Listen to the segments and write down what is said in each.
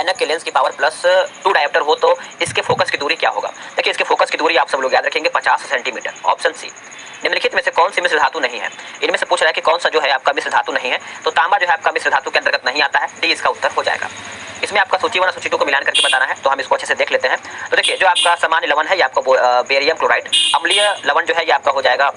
ऐनक के लेंस की पावर +2 डायोप्टर हो तो इसके फोकस की दूरी क्या होगा? देखिए इसके फोकस की दूरी आप सब लोग याद रखेंगे 50 सेंटीमीटर। Option C. निम्नलिखित में से कौन सी मिश्र धातु नहीं है? इनमें से पूछ रहा है कि कौन सा जो है आपका मिश्र धातु नहीं है, तो तांबा जो है आपका मिश्र धातु के अंतर्गत नहीं आता है, डी इसका उत्तर हो जाएगा। इसमें आपका सूची 1 और सूची 2 को मिलान करके बताना है, तो हम इसको अच्छे से देख लेते हैं। तो देखिए जो आपका सामान्य लवण है ये आपका बेरियम क्लोराइड, अम्लीय लवण जो है ये आपका हो जाएगा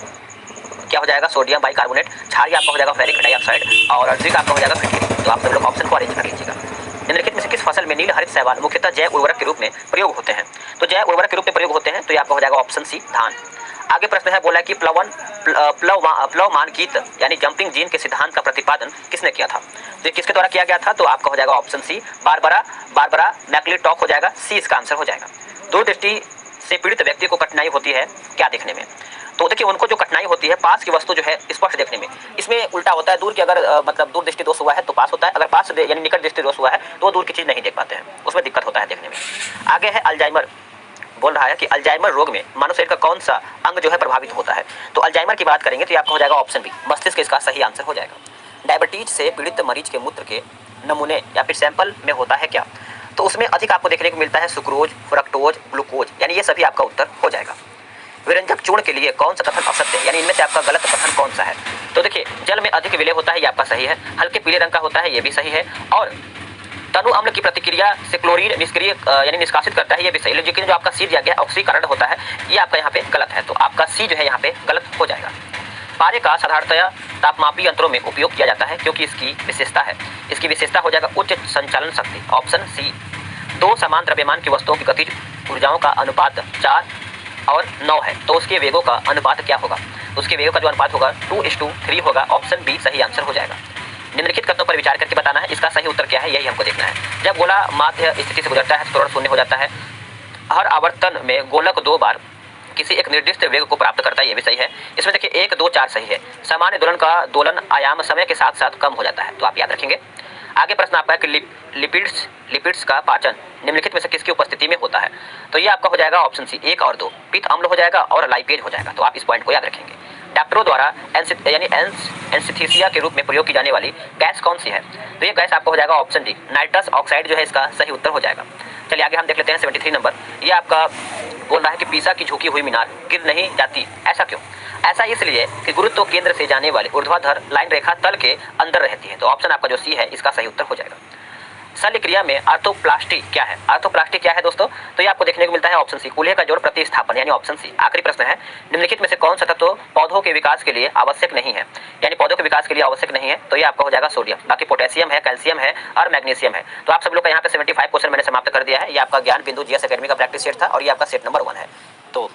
क्या हो जाएगा? सोडियम बाइकार्बोनेट, क्षारीय आपका हो जाएगा फेरिक डाइऑक्साइड और अर्जिक आपका हो जाएगा फिटकिरी। तो आप सब लोग ऑप्शन को अरेंज कर लीजिएगा। निम्नलिखित में से किस फसल में नील हरित शैवाल मुख्यतः जैव उर्वरक के रूप में प्रयोग होते हैं? तो जैव उर्वरक के रूप में प्रयोग होते हैं, तो ये आपका हो जाएगा ऑप्शन सी धान। आगे प्रश्न है, बोला कि प्लवमान गीत यानी जंपिंग जीन के सिद्धांत का प्रतिपादन किसने किया था? तो ये किसके द्वारा किया गया था? तो आपका हो जाएगा ऑप्शन सी बारबरा मैक्लिंटॉक हो जाएगा, सी इसका आंसर हो जाएगा। दूरदृष्टि से पीड़ित व्यक्ति को कठिनाई होती है क्या देखने में? तो देखिए उनको जो कठिनाई होती है पास की वस्तु जो है स्पष्ट देखने में। इसमें उल्टा होता है, दूर की अगर मतलब दूर दृष्टि दोष हुआ है तो पास होता है, अगर पास यानी निकट दृष्टि दोष हुआ है तो दूर की चीज नहीं देख पाते हैं, उसमें दिक्कत होता है देखने में। आगे है अल्जाइमर, बोल रहा है कि अल्जाइमर रोग में मानव शरीर का कौन सा अंग जो है प्रभावित होता है? तो अल्जाइमर की बात करेंगे तो आपका हो जाएगा ऑप्शन बी, मस्तिष्क इसका सही आंसर हो जाएगा। डायबिटीज से पीड़ित मरीज के मूत्र के नमूने या फिर सैंपल में होता है क्या? तो उसमें अधिक आपको देखने को मिलता है सुक्रोज, फ्रक्टोज, ग्लूकोज, यानी ये सभी आपका उत्तर हो जाएगा। विरंजक चूर्ण के लिए कौन सा कथन असत्य है, यानी इनमें से आपका गलत कथन कौन सा है? तो देखिए जल में अधिक विलय होता है, ये आपका सही है। हल्के पीले रंग का होता है, ये भी सही है। और तनु अम्ल की प्रतिक्रिया से क्लोरीन निष्क्रिय यानी निष्कासित करता है, ये भी सही। लेकिन जो आपका सी दिया गया ऑक्सीकरण होता है, ये आपका यहाँ पे गलत है, तो आपका सी जो है यहाँ पे गलत हो जाएगा। पारे का साधारणतया तापमापी यंत्रों में उपयोग किया जाता है क्योंकि इसकी विशेषता है, इसकी विशेषता हो जाएगा उच्च संचालन शक्ति, ऑप्शन सी। दो समान द्रव्यमान की वस्तुओं की गतिज ऊर्जाओं का अनुपात 4 और 9 है, तो उसके वेगों का अनुपात क्या होगा? उसके वेगों का जो अनुपात होगा 2:3 होगा, ऑप्शन बी सही आंसर हो जाएगा। निम्नलिखित कथनों पर विचार करके बताना है, इसका सही उत्तर क्या है, यही हमको देखना है। जब गोला माध्य स्थिति से गुजरता है तो त्वरण शून्य हो जाता है। हर आवर्तन में गोलक 2 बार किसी एक निर्दिष्ट वेग को प्राप्त करता है, ये भी सही है। इसमें देखिए 1, 2, 4 सही है। सामान्य दोलन का दोलन आयाम समय के साथ साथ कम हो जाता है, तो आप याद रखेंगे। आगे प्रश्न आपका है कि लिपिड्स का पाचन निम्नलिखित में से किसकी उपस्थिति में होता है? तो ये आपका हो जाएगा ऑप्शन सी 1 और 2, पित्त अम्ल हो जाएगा और लाइपेज हो जाएगा, तो आप इस पॉइंट को याद रखेंगे। डॉक्टरों द्वारा एनेस्थीसिया के रूप में प्रयोग की जाने वाली गैस कौन सी है? तो ये गैस आपका हो जाएगा ऑप्शन डी, नाइट्रस ऑक्साइड जो है इसका सही उत्तर हो जाएगा। चलिए आगे हम देख लेते हैं 73 नंबर। ये आपका बोल रहा है कि पीसा की झुकी हुई मीनार गिर नहीं जाती, ऐसा क्यों? ऐसा इसलिए कि गुरुत्व केंद्र से जाने वाली ऊर्ध्वाधर लाइन रेखा तल के अंदर रहती है, तो ऑप्शन आपका जो सी है इसका सही उत्तर हो जाएगा। शल्य क्रिया में आर्थोप्लास्टी क्या है? आर्थोप्लास्टी क्या है दोस्तों? तो ये आपको देखने को मिलता है ऑप्शन सी, कूल्हे का जोड़ प्रतिस्थापन, यानी ऑप्शन सी। आखिरी प्रश्न है, निम्नलिखित में से कौन सा तत्व पौधों के विकास के लिए आवश्यक नहीं है, यानी पौधों के विकास के लिए आवश्यक नहीं है? तो ये आपका हो जाएगा सोडियम, बाकी पोटेशियम है, कैल्शियम है और मैग्नीशियम है। तो आप सब लोग का यहाँ पे 75 क्वेश्चन मैंने समाप्त कर दिया है। ये आपका ज्ञान बिंदु जीएस एकेडमी का प्रैक्टिस सेट था और ये आपका सेट नंबर 1 है। तो